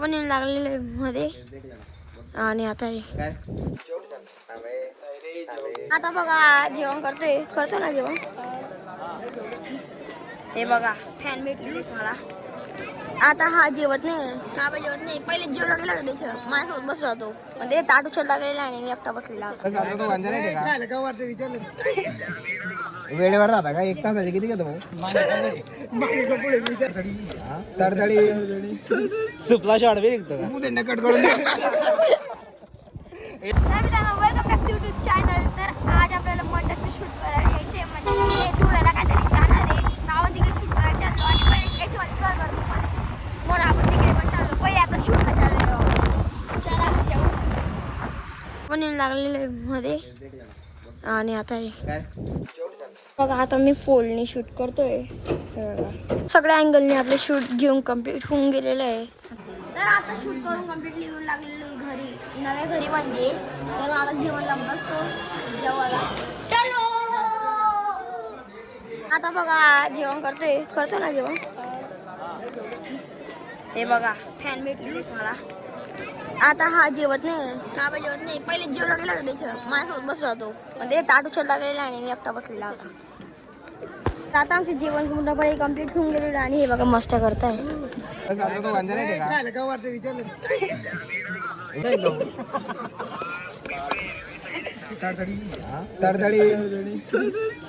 पण लागलेले मध्ये आणि आता आता बघा जेवण करतो ना जेवण. हे बघा फॅन भेटली मला. आता हा जेवत नाही का बा जेवत नाही. पहिले जेवला गेला का त्याच्या माझ्यासोबत बसला होतो पण ते ताट उचल लागलेला आणि मी एकटा बसलेला. वेळेवर राहता का? 1 तासाचे किती घेतो भाऊ? तडतडी सुपला शॉट बी निघतो का? कट करून welcome back to YouTube channel. तर आज आपल्याला मंडळाचं शूट करायला यायचे म्हणजे धुळ्याला काहीतरी जाणार आहे. नावं तिकडे शूट करायला चाललो आणि पहिले याच्यामध्ये कर करतो म्हणून आपण तिकडे पण चाललो. पहिले आता शूटला चाललो. चला पण लागलेले मध्ये आणि आता बघा आता मी फोनने शूट करतोय. सगळ्या अँगलने आपले शूट घेऊन कम्प्लीट होऊन गेलेलं आहे. तर आता शूट करून कम्प्लीटली येऊन लागलेलो घरी, नव्या घरी म्हणजे. तर आता जेवणला बसतो जेवायला. चलो आता बघा जेवण करतो ना जेवण. हे बघा फॅन भेटली मला. आता हा जेवत नाही का बा जेवत नाही. पहिले जेवला गेला का त्याच्या माझ्यासोबत बसला होतो पण ते ताट उचल लागलेला आणि मी एकटा बसलेला होता. आता आमचे जेवण पूर्णपणे कम्प्लीट होऊन गेलेलं आणि हे बघा मस्त करताय.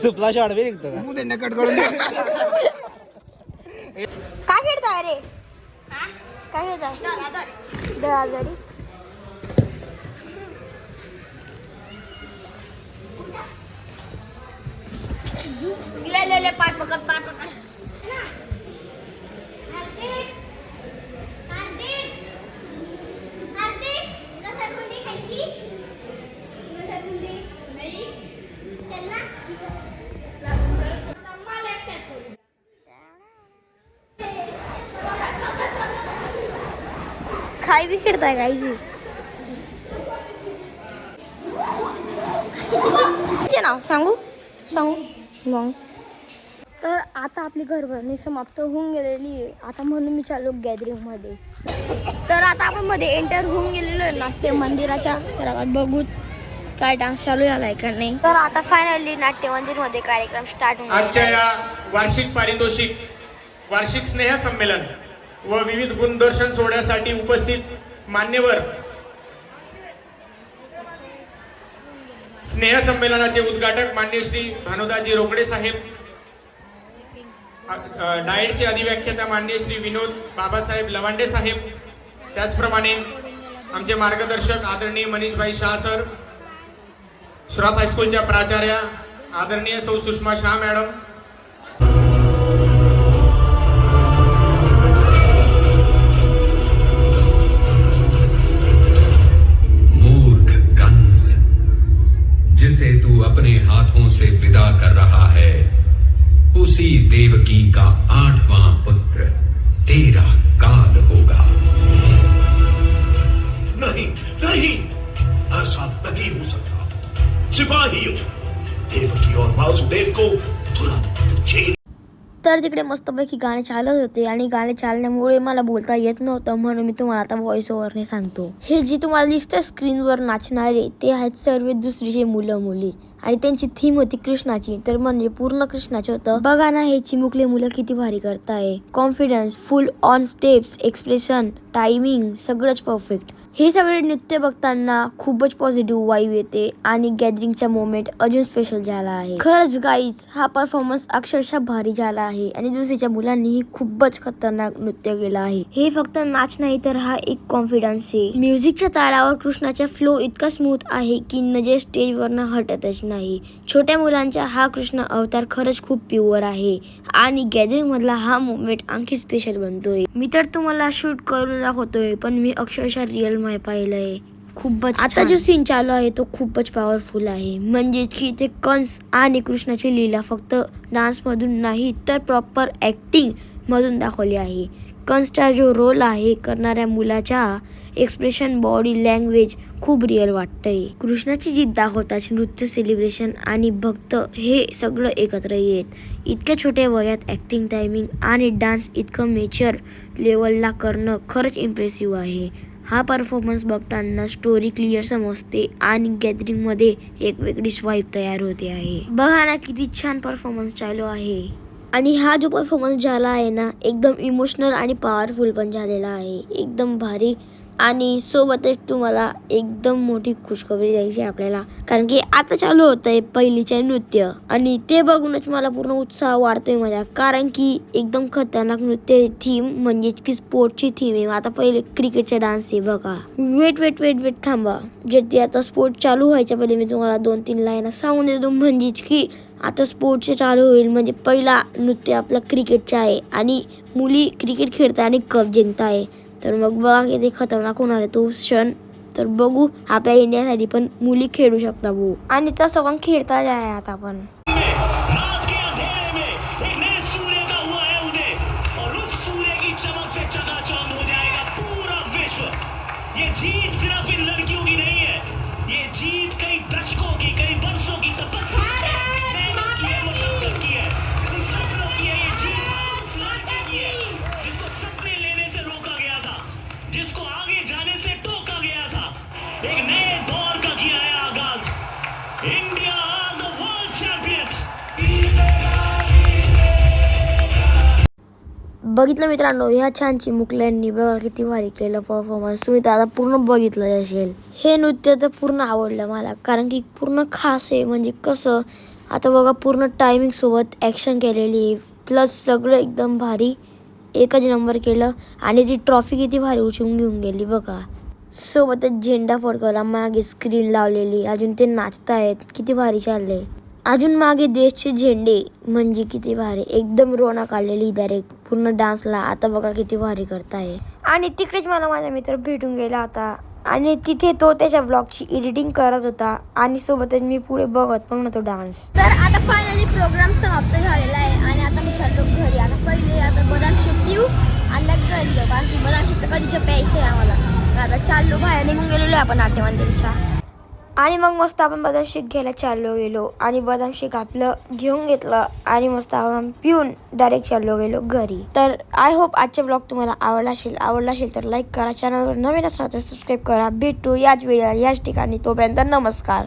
सुपला शॉट बी निघतो का? कट करून काय खेळताय रे? काय खेळताय? दहाजारी. ले पाय पकड. खाई भी खेळताय काही नाव सांगू मग. तर आता आपली घरभरणी समाप्त होऊन गेलेली आहे. आता म्हणून मी चालू गॅदरिंग मध्ये. तर आता आपण मध्ये एंटर होऊन गेलेलो आहे नाट्य मंदिराच्या. तर बघू काय डान्स चालू झालाय का नाही. तर आता फायनली नाट्य मंदिर मध्ये कार्यक्रम स्टार्ट होऊन आजच्या या वार्षिक पारितोषिक, वार्षिक स्नेह संमेलन व विविध गुणदर्शन सोहळ्यासाठी उपस्थित मान्यवर, स्नेह संमेलनाचे उद्घाटक मान्य श्री भानुदाजी रोकडे साहेब, डाएटचे अधिव्याख्याता मान्य श्री विनोद बाबासाहेब लवांडे साहेब, त्याचप्रमाणे आमचे मार्गदर्शक आदरणीय मनीषभाई शाह सर, श्रॉफ हायस्कूलच्या प्राचार्या आदरणीय सौ सुषमा शाह मॅडम, जिसे तू अपने हाथों से विदा कर रहा है, उसी देवकी का 8वां पुत्र तेरा काल होगा। नहीं नहीं, ऐसा नहीं हो सकता। सिपाहियों, देवकी और वासुदेव को तुरंत जेल। तर तिकडे मस्तपैकी गाणे चालत होते आणि गाणे चालण्यामुळे मला बोलता येत नव्हतं म्हणून मी तुम्हाला आता व्हॉइस ओव्हरने सांगतो. हे जी तुम्हाला दिसतं स्क्रीनवर नाचणारे ते आहेत सर्व दुसरीचे मुलं मुली आणि त्यांची थीम होती कृष्णाची. तर म्हणजे पूर्ण कृष्णाचे होतं. बघा ना हे चिमुकले मुलं किती भारी करताय. Confidence full on steps, expression, timing सगळंच परफेक्ट. हे सगळे नृत्य बघताना खूपच पॉझिटिव्ह वाईब येते आणि गॅदरिंगचा मोमेंट अजून स्पेशल झाला आहे. खरंच गाईज हा परफॉर्मन्स अक्षरशः भारी झाला आहे आणि दुसरीच्या मुलांनीही खूपच खतरनाक नृत्य केलं आहे. हे फक्त नाच नाही तर हा एक कॉन्फिडन्स आहे. म्युझिकच्या तालावर कृष्णाचा फ्लो इतका स्मूथ आहे की नजर स्टेजवरनं हटतच नाही. छोट्या मुलांचा हा कृष्ण अवतार खरंच खूप प्युअर आहे आणि गॅदरिंग मधला हा मोमेंट आणखी स्पेशल बनतोय. मी तर तुम्हाला शूट करून दाखवतोय पण मी अक्षरशः रिअल मध्ये पाहिलंय. खूपच आता जो सीन चालू आहे तो खूपच पॉवरफुल आहे. म्हणजे की ते कंस आणि कृष्णाची लीला फक्त डान्स मधून नाही तर प्रॉपर ऍक्टिंग मधून दाखवली आहे. कंसचा जो रोल आहे करणाऱ्या मुलाच्या एक्सप्रेशन, बॉडी लँग्वेज खूप रिअल वाटतंय. कृष्णाची जिद्द दाखवताच नृत्य, सेलिब्रेशन आणि भक्त हे सगळं एकत्र येत. इतक्या छोट्या वयात ॲक्टिंग, टायमिंग आणि डान्स इतकं मेचर लेवलला करणं खरंच इम्प्रेसिव्ह आहे. हा परफॉर्मन्स बघताना स्टोरी क्लिअर समजते आणि गॅदरिंगमध्ये एक वेगळीच वाईब तयार होते आहे. बघा ना किती छान परफॉर्मन्स चालू आहे. आणि हा जो परफॉर्मन्स झाला आहे ना एकदम इमोशनल आणि पॉवरफुल पण झालेला आहे. एकदम भारी. आणि सोबतच तुम्हाला एकदम मोठी खुशखबरी द्यायची आपल्याला, कारण की आता चालू होतंय पहिलीचे नृत्य आणि ते बघूनच मला पूर्ण उत्साह वाढतोय माझ्या, कारण की एकदम खतरनाक नृत्य थीम म्हणजेच की स्पोर्टची थीम आहे. आता पहिले क्रिकेटचा डान्स आहे बघा. वेट थांबा. जे ते आता स्पोर्ट चालू व्हायच्या पहिले मी तुम्हाला 2-3 लाईन सांगून देतो, म्हणजेच की आता स्पोर्टचे चालू होईल. म्हणजे पहिला नृत्य आपला क्रिकेटचा आहे आणि मुली क्रिकेट खेळताय आणि कप जिंकत आहे. तर मग बघा किती खतरनाक होणार आहे तो क्षण. तर बघू आपल्या इंडियासाठी पण मुली खेळू शकता भाऊ, आणि तसं पण खेळताच आहे आता पण. रात के अंधेरे में एक नए सूर्य का हुआ है उदय और उस सूर्य की चमक से चकाचौंध हो जाएगा पूरा विश्व. ये जीत सिर्फ इन लड़कियों की नहीं है, ये जीत कई दशकों की, कई वर्षों की तपस्या मेहनत की है, मशक्कत की है, इन सपनों की है. ये जीत उस लड़के की है जिसको सपने लेने से रोका गया था, जिसको आगे जाने से टोका गया था. एक नए दौर का किया है आगाज. India are the world champions. बघितलं मित्रांनो, ह्या छान चिमुकल्यांनी बघा किती भारी केलं परफॉर्मन्स. तुम्ही तर आता पूर्ण बघितलं असेल. हे नृत्य तर पूर्ण आवडलं मला, कारण की पूर्ण खास आहे. म्हणजे कसं आता बघा पूर्ण टायमिंग सोबत ॲक्शन केलेली आहे, प्लस सगळं एकदम भारी एकच नंबर केलं. आणि ती ट्रॉफी किती भारी उचलून घेऊन गेली बघा. सोबतच झेंडा फडकवला, मागे स्क्रीन लावलेली, अजून ते नाचतायत, किती भारी चाललंय. अजून मागे देशचे झेंडे, म्हणजे किती भारी. एकदम रोनक आलेली डायरेक्ट पूर्ण डान्सला. आता बघा किती भारी करताय. आणि तिकडेच मला माझा मित्र भेटून गेला होता आणि तिथे तो त्याच्या व्लॉगची एडिटिंग करत होता आणि सोबतच मी पुढे बघत पण होतो डान्स. तर आता फायनली प्रोग्राम समाप्त झालेला आहे आणि आता मी चाललो घरी. आता पहिले आता बदाम शेक पिऊ आणि घरी जाऊ, कारण की बदाम शेक तर कधीच्या प्यायचं आहे आम्हाला. आता चाललो, बाहेर निघून गेलेलो आहे आपण नाट्य मंदिरच्या. आणि मग मस्त आपण बदाम शेक घ्यायला चाललो गेलो आणि बदाम शेक आपलं घेऊन घेतलं आणि मस्त आपण पिऊन डायरेक्ट चाललो गेलो घरी. तर आय होप आजचा ब्लॉग तुम्हाला आवडला असेल तर लाईक करा, चॅनलवर नवीन असणार तर सबस्क्राईब करा. भेटू याच वेळेला याच ठिकाणी. तोपर्यंत नमस्कार.